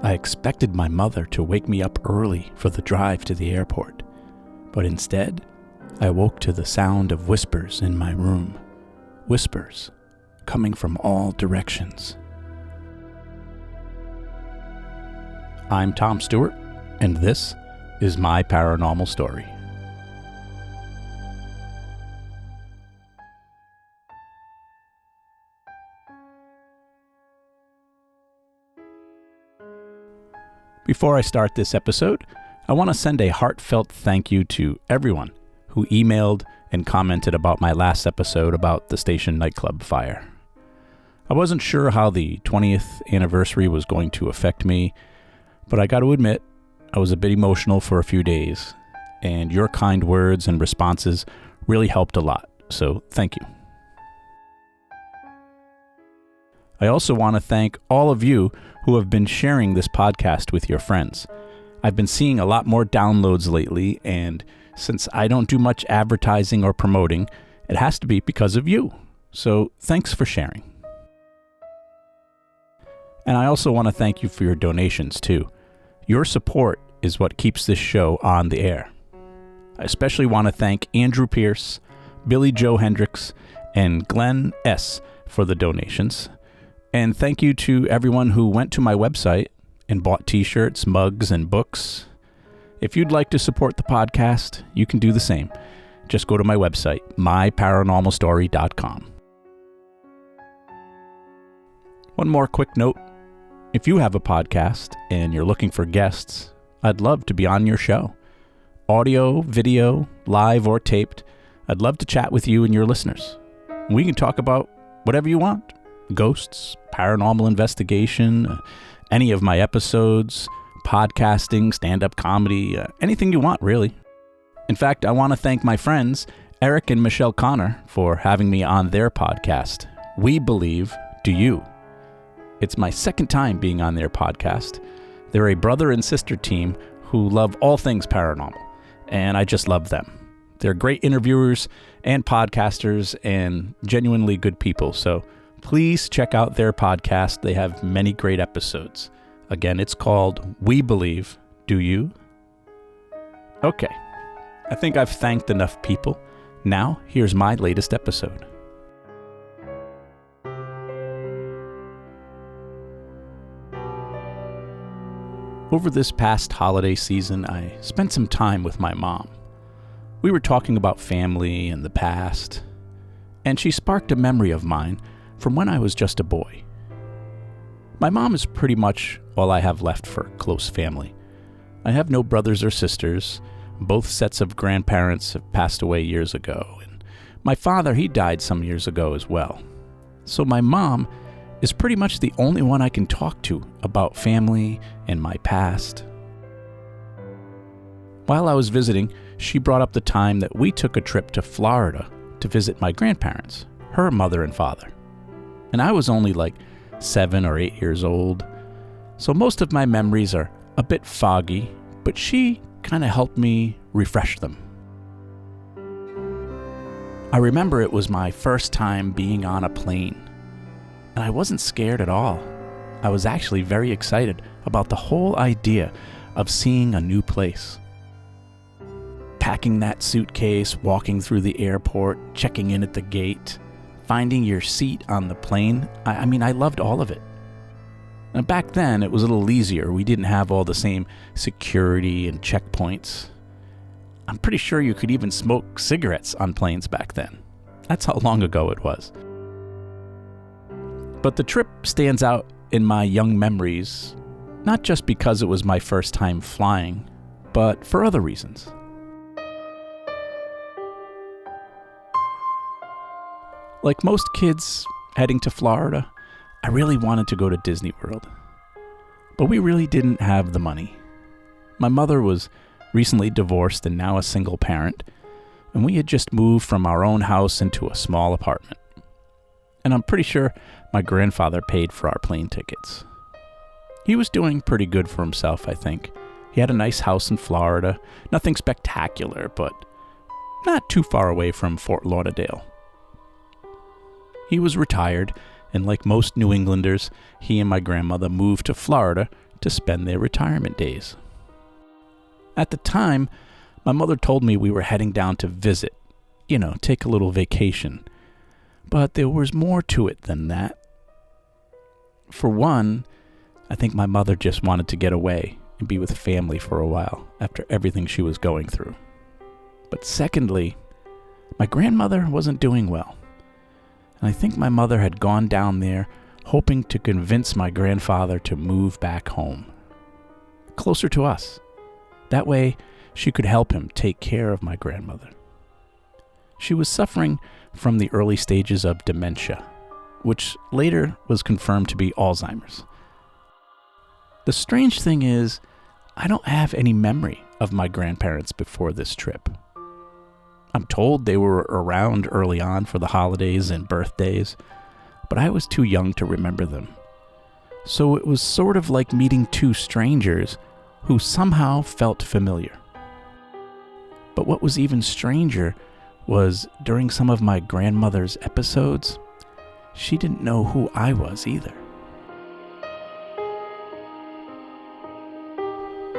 I expected my mother to wake me up early for the drive to the airport, but instead, I woke to the sound of whispers in my room. Whispers coming from all directions. I'm Tom Stewart, and this is my paranormal story. Before I start this episode, I want to send a heartfelt thank you to everyone who emailed and commented about my last episode about the station nightclub fire. I wasn't sure how the 20th anniversary was going to affect me, but I got to admit, I was a bit emotional for a few days, and your kind words and responses really helped a lot, so thank you. I also want to thank all of you who have been sharing this podcast with your friends. I've been seeing a lot more downloads lately, and since I don't do much advertising or promoting, it has to be because of you. So thanks for sharing. And I also want to thank you for your donations too. Your support is what keeps this show on the air. I especially want to thank Andrew Pierce, Billy Joe Hendricks, and Glenn S. for the donations. And thank you to everyone who went to my website and bought t-shirts, mugs, and books. If you'd like to support the podcast, you can do the same. Just go to my website, myparanormalstory.com. One more quick note. If you have a podcast and you're looking for guests, I'd love to be on your show. Audio, video, live or taped, I'd love to chat with you and your listeners. We can talk about whatever you want. Ghosts, paranormal investigation, any of my episodes, podcasting, stand-up comedy, anything you want, really. In fact, I want to thank my friends, Eric and Michelle Connor, for having me on their podcast, We Believe, Do You? It's my second time being on their podcast. They're a brother and sister team who love all things paranormal, and I just love them. They're great interviewers and podcasters and genuinely good people, so please check out their podcast. They have many great episodes. Again, it's called We Believe, Do You? Okay, I think I've thanked enough people. Now, here's my latest episode. Over this past holiday season, I spent some time with my mom. We were talking about family and the past, and she sparked a memory of mine from when I was just a boy. My mom is pretty much all I have left for close family. I have no brothers or sisters. Both sets of grandparents have passed away years ago, and my father, he died some years ago as well. So my mom is pretty much the only one I can talk to about family and my past. While I was visiting, she brought up the time that we took a trip to Florida to visit my grandparents, her mother and father. And I was only like 7 or 8 years old, so most of my memories are a bit foggy, but she kind of helped me refresh them. I remember it was my first time being on a plane, and I wasn't scared at all. I was actually very excited about the whole idea of seeing a new place. Packing that suitcase, walking through the airport, checking in at the gate, finding your seat on the plane. I mean, I loved all of it. And back then, it was a little easier. We didn't have all the same security and checkpoints. I'm pretty sure you could even smoke cigarettes on planes back then. That's how long ago it was. But the trip stands out in my young memories, not just because it was my first time flying, but for other reasons. Like most kids heading to Florida, I really wanted to go to Disney World. But we really didn't have the money. My mother was recently divorced and now a single parent, and we had just moved from our own house into a small apartment. And I'm pretty sure my grandfather paid for our plane tickets. He was doing pretty good for himself, I think. He had a nice house in Florida, nothing spectacular, but not too far away from Fort Lauderdale. He was retired, and like most New Englanders, he and my grandmother moved to Florida to spend their retirement days. At the time, my mother told me we were heading down to visit, take a little vacation. But there was more to it than that. For one, I think my mother just wanted to get away and be with family for a while after everything she was going through. But secondly, my grandmother wasn't doing well. And I think my mother had gone down there hoping to convince my grandfather to move back home, closer to us. That way, she could help him take care of my grandmother. She was suffering from the early stages of dementia, which later was confirmed to be Alzheimer's. The strange thing is, I don't have any memory of my grandparents before this trip. I'm told they were around early on for the holidays and birthdays, but I was too young to remember them. So it was sort of like meeting two strangers who somehow felt familiar. But what was even stranger was during some of my grandmother's episodes, she didn't know who I was either.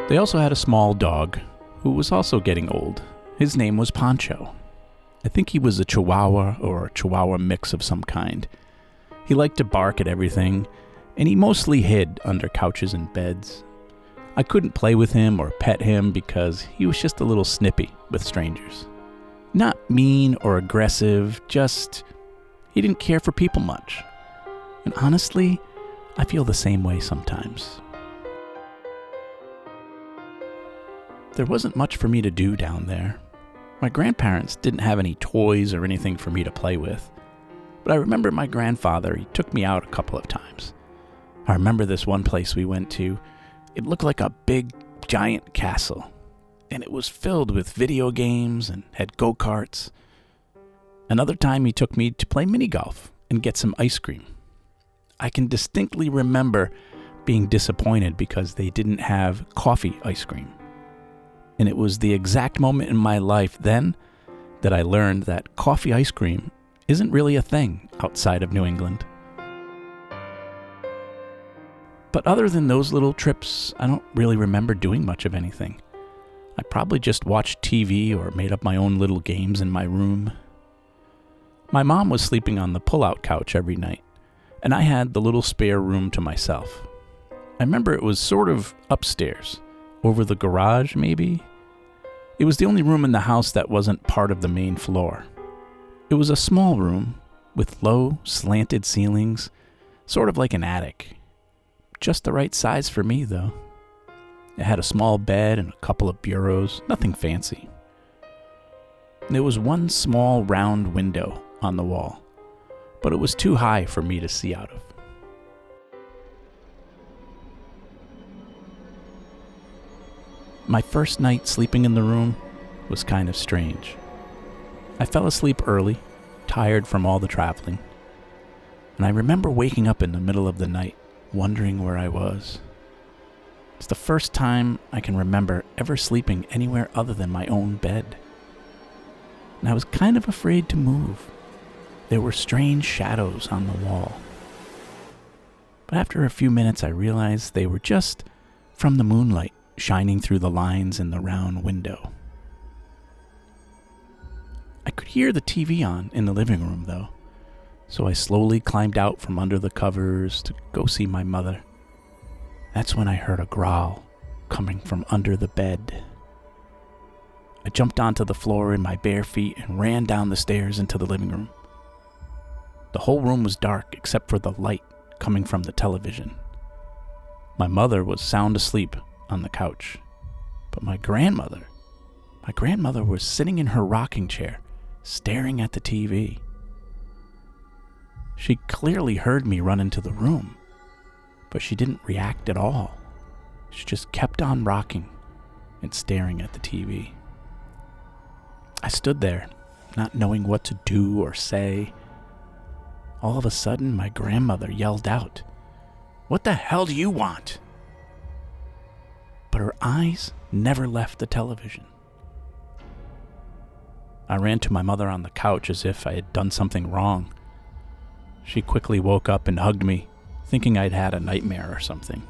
They also had a small dog who was also getting old. His name was Pancho. I think he was a Chihuahua or a Chihuahua mix of some kind. He liked to bark at everything, and he mostly hid under couches and beds. I couldn't play with him or pet him because he was just a little snippy with strangers. Not mean or aggressive, just he didn't care for people much. And honestly, I feel the same way sometimes. There wasn't much for me to do down there. My grandparents didn't have any toys or anything for me to play with. But I remember my grandfather, he took me out a couple of times. I remember this one place we went to. It looked like a big, giant castle. And it was filled with video games and had go-karts. Another time he took me to play mini golf and get some ice cream. I can distinctly remember being disappointed because they didn't have coffee ice cream. And it was the exact moment in my life then that I learned that coffee ice cream isn't really a thing outside of New England. But other than those little trips, I don't really remember doing much of anything. I probably just watched TV or made up my own little games in my room. My mom was sleeping on the pull-out couch every night, and I had the little spare room to myself. I remember it was sort of upstairs, over the garage maybe. It was the only room in the house that wasn't part of the main floor. It was a small room with low, slanted ceilings, sort of like an attic. Just the right size for me, though. It had a small bed and a couple of bureaus, nothing fancy. There was one small round window on the wall, but it was too high for me to see out of. My first night sleeping in the room was kind of strange. I fell asleep early, tired from all the traveling, and I remember waking up in the middle of the night, wondering where I was. It's the first time I can remember ever sleeping anywhere other than my own bed. And I was kind of afraid to move. There were strange shadows on the wall. But after a few minutes, I realized they were just from the moonlight shining through the lines in the round window. I could hear the TV on in the living room, though, so I slowly climbed out from under the covers to go see my mother. That's when I heard a growl coming from under the bed. I jumped onto the floor in my bare feet and ran down the stairs into the living room. The whole room was dark except for the light coming from the television. My mother was sound asleep on the couch, but my grandmother was sitting in her rocking chair, staring at the TV. She clearly heard me run into the room, but she didn't react at all. She just kept on rocking and staring at the TV. I stood there, not knowing what to do or say. All of a sudden, my grandmother yelled out, "What the hell do you want?" But her eyes never left the television. I ran to my mother on the couch as if I had done something wrong. She quickly woke up and hugged me, thinking I'd had a nightmare or something.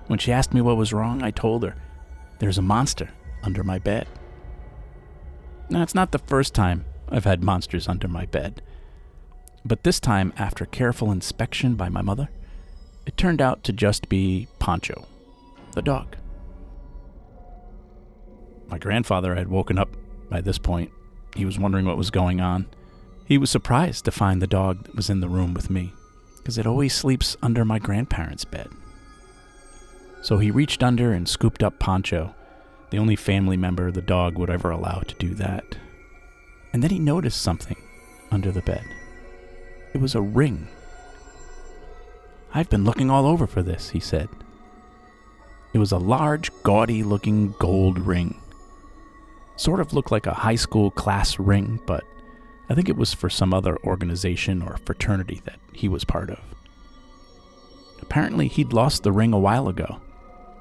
When she asked me what was wrong, I told her, "There's a monster under my bed." Now, it's not the first time I've had monsters under my bed, but this time, after careful inspection by my mother, it turned out to just be Poncho, the dog. My grandfather had woken up by this point. He was wondering what was going on. He was surprised to find the dog that was in the room with me, because it always sleeps under my grandparents' bed. So he reached under and scooped up Poncho, the only family member the dog would ever allow to do that. And then he noticed something under the bed. It was a ring. "I've been looking all over for this," he said. It was a large, gaudy-looking gold ring. Sort of looked like a high school class ring, but I think it was for some other organization or fraternity that he was part of. Apparently, he'd lost the ring a while ago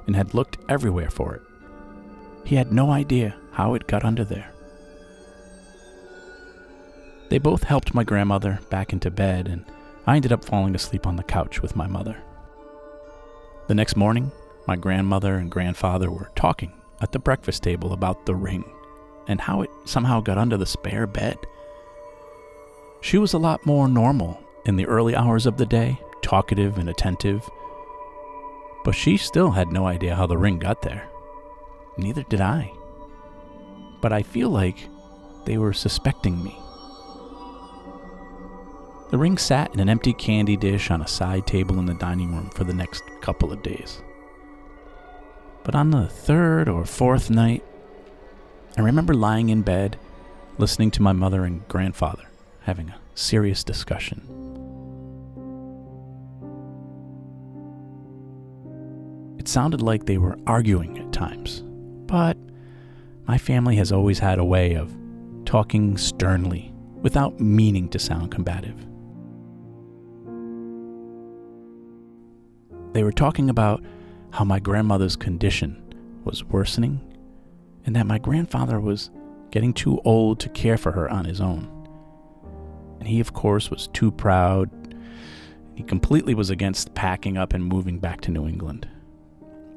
and had looked everywhere for it. He had no idea how it got under there. They both helped my grandmother back into bed, and I ended up falling asleep on the couch with my mother. The next morning, my grandmother and grandfather were talking at the breakfast table about the ring and how it somehow got under the spare bed. She was a lot more normal in the early hours of the day, talkative and attentive, but she still had no idea how the ring got there. Neither did I. But I feel like they were suspecting me. The ring sat in an empty candy dish on a side table in the dining room for the next couple of days. But on the third or fourth night, I remember lying in bed, listening to my mother and grandfather having a serious discussion. It sounded like they were arguing at times, but my family has always had a way of talking sternly without meaning to sound combative. They were talking about how my grandmother's condition was worsening and that my grandfather was getting too old to care for her on his own. And he, of course, was too proud. He completely was against packing up and moving back to New England.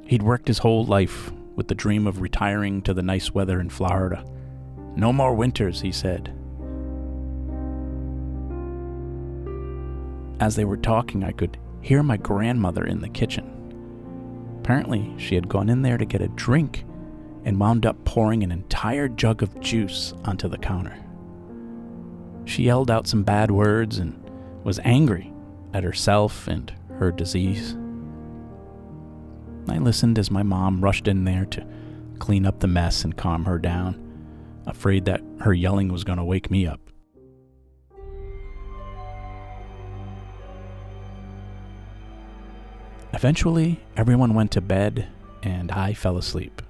He'd worked his whole life with the dream of retiring to the nice weather in Florida. "No more winters," he said. As they were talking, I could hear my grandmother in the kitchen. Apparently, she had gone in there to get a drink and wound up pouring an entire jug of juice onto the counter. She yelled out some bad words and was angry at herself and her disease. I listened as my mom rushed in there to clean up the mess and calm her down, afraid that her yelling was going to wake me up. Eventually, everyone went to bed, and I fell asleep.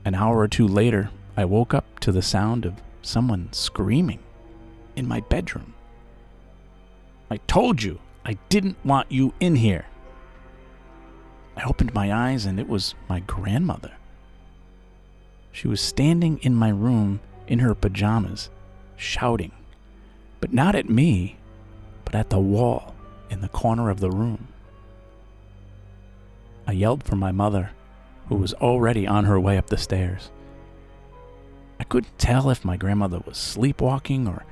An hour or two later, I woke up to the sound of someone screaming in my bedroom. "I told you, I didn't want you in here." I opened my eyes, and it was my grandmother. She was standing in my room in her pajamas, shouting, but not at me, but at the wall in the corner of the room. I yelled for my mother, who was already on her way up the stairs. I couldn't tell if my grandmother was sleepwalking or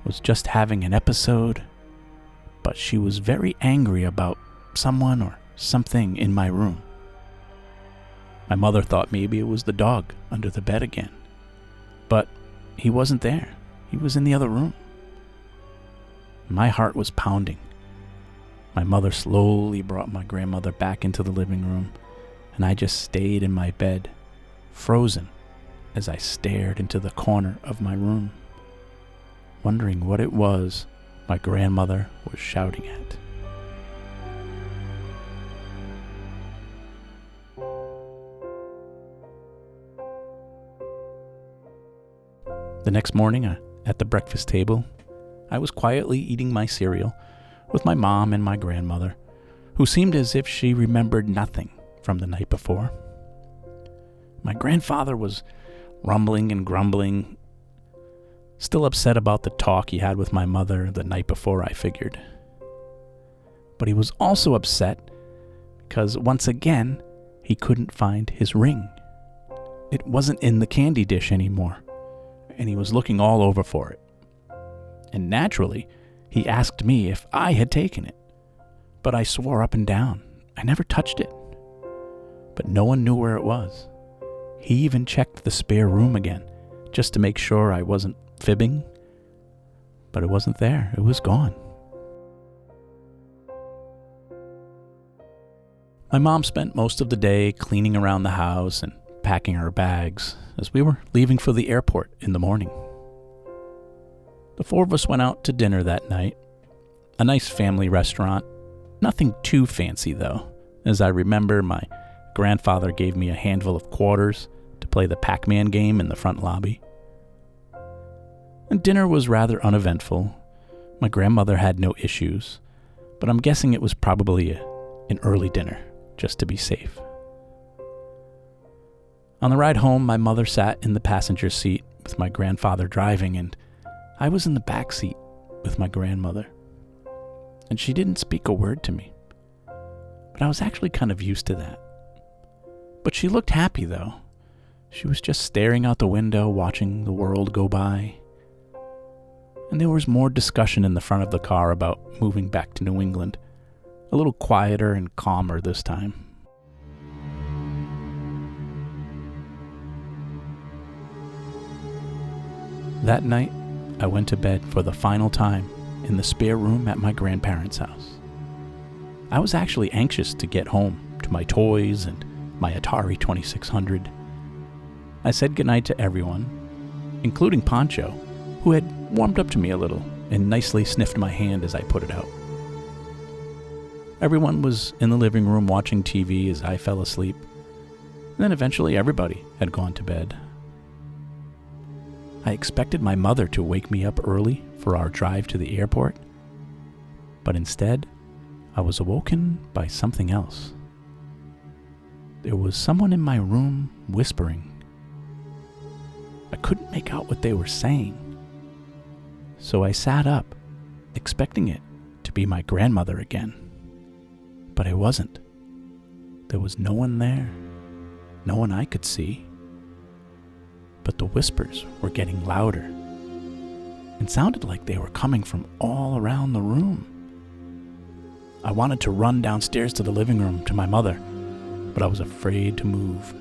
was just having an episode, but she was very angry about someone or something in my room. My mother thought maybe it was the dog under the bed again, but he wasn't there. He was in the other room. My heart was pounding. My mother slowly brought my grandmother back into the living room, and I just stayed in my bed, frozen, as I stared into the corner of my room, wondering what it was my grandmother was shouting at. The next morning, at the breakfast table, I was quietly eating my cereal with my mom and my grandmother, who seemed as if she remembered nothing from the night before. My grandfather was rumbling and grumbling, still upset about the talk he had with my mother the night before, I figured. But he was also upset because once again, he couldn't find his ring. It wasn't in the candy dish anymore, and he was looking all over for it. And naturally, he asked me if I had taken it, but I swore up and down I never touched it. But no one knew where it was. He even checked the spare room again, just to make sure I wasn't fibbing. But it wasn't there. It was gone. My mom spent most of the day cleaning around the house and packing our bags as we were leaving for the airport in the morning. The four of us went out to dinner that night. A nice family restaurant. Nothing too fancy though. As I remember, my grandfather gave me a handful of quarters to play the Pac-Man game in the front lobby. And dinner was rather uneventful. My grandmother had no issues, but I'm guessing it was probably an early dinner, just to be safe. On the ride home, my mother sat in the passenger seat with my grandfather driving, and I was in the back seat with my grandmother. And she didn't speak a word to me, but I was actually kind of used to that. But she looked happy, though. She was just staring out the window, watching the world go by. And there was more discussion in the front of the car about moving back to New England. A little quieter and calmer this time. That night, I went to bed for the final time in the spare room at my grandparents' house. I was actually anxious to get home to my toys and my Atari 2600. I said goodnight to everyone, including Pancho, who had warmed up to me a little and nicely sniffed my hand as I put it out. Everyone was in the living room watching TV as I fell asleep. And then eventually everybody had gone to bed. I expected my mother to wake me up early for our drive to the airport, but instead, I was awoken by something else. There was someone in my room whispering. I couldn't make out what they were saying. So I sat up, expecting it to be my grandmother again. But it wasn't. There was no one there. No one I could see. But the whispers were getting louder and sounded like they were coming from all around the room. I wanted to run downstairs to the living room to my mother, but I was afraid to move.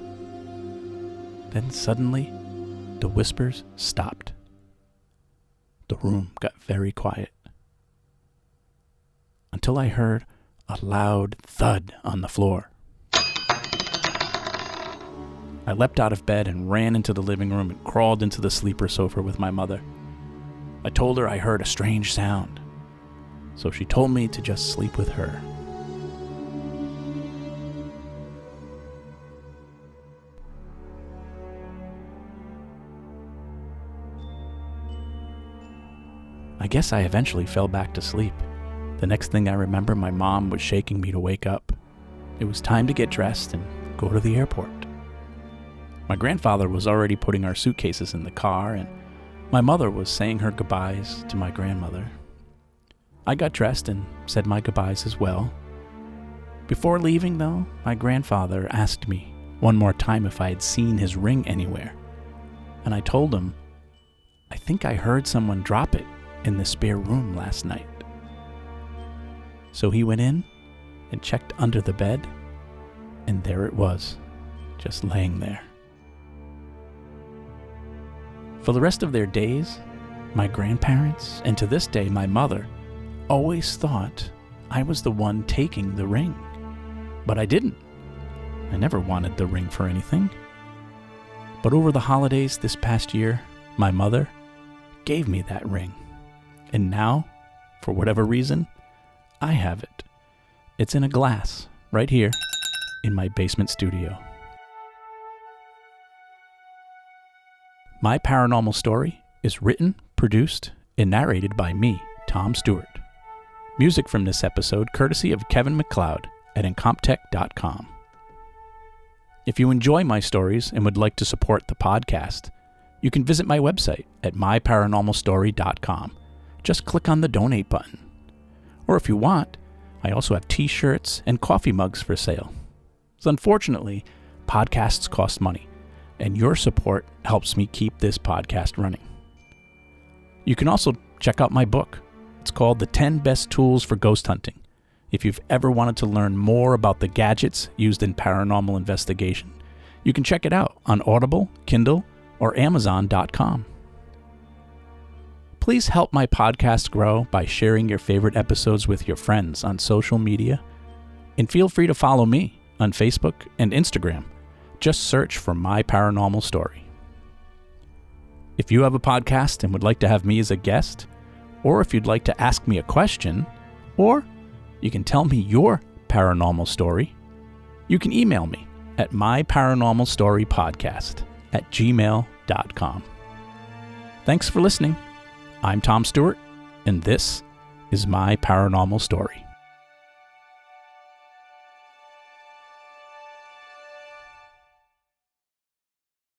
Then suddenly, the whispers stopped. The room got very quiet. Until I heard a loud thud on the floor. I leapt out of bed and ran into the living room and crawled into the sleeper sofa with my mother. I told her I heard a strange sound, so she told me to just sleep with her. I guess I eventually fell back to sleep. The next thing I remember, my mom was shaking me to wake up. It was time to get dressed and go to the airport. My grandfather was already putting our suitcases in the car, and my mother was saying her goodbyes to my grandmother. I got dressed and said my goodbyes as well. Before leaving, though, my grandfather asked me one more time if I had seen his ring anywhere, and I told him, I think I heard someone drop it in the spare room last night. So he went in and checked under the bed, and there it was, just laying there. For the rest of their days, my grandparents, and to this day my mother, always thought I was the one taking the ring. But I didn't. I never wanted the ring for anything. But over the holidays this past year, my mother gave me that ring. And now, for whatever reason, I have it. It's in a glass, right here, in my basement studio. My paranormal story is written, produced, and narrated by me, Tom Stewart. Music from this episode courtesy of Kevin MacLeod at Incomptech.com. If you enjoy my stories and would like to support the podcast, you can visit my website at myparanormalstory.com. Just click on the donate button. Or if you want, I also have t-shirts and coffee mugs for sale. So unfortunately, podcasts cost money, and your support helps me keep this podcast running. You can also check out my book. It's called The 10 Best Tools for Ghost Hunting. If you've ever wanted to learn more about the gadgets used in paranormal investigation, you can check it out on Audible, Kindle, or Amazon.com. Please help my podcast grow by sharing your favorite episodes with your friends on social media. And feel free to follow me on Facebook and Instagram. Just search for My Paranormal Story. If you have a podcast and would like to have me as a guest, or if you'd like to ask me a question, or you can tell me your paranormal story, you can email me at myparanormalstorypodcast@gmail.com. Thanks for listening. I'm Tom Stewart, and this is My Paranormal Story.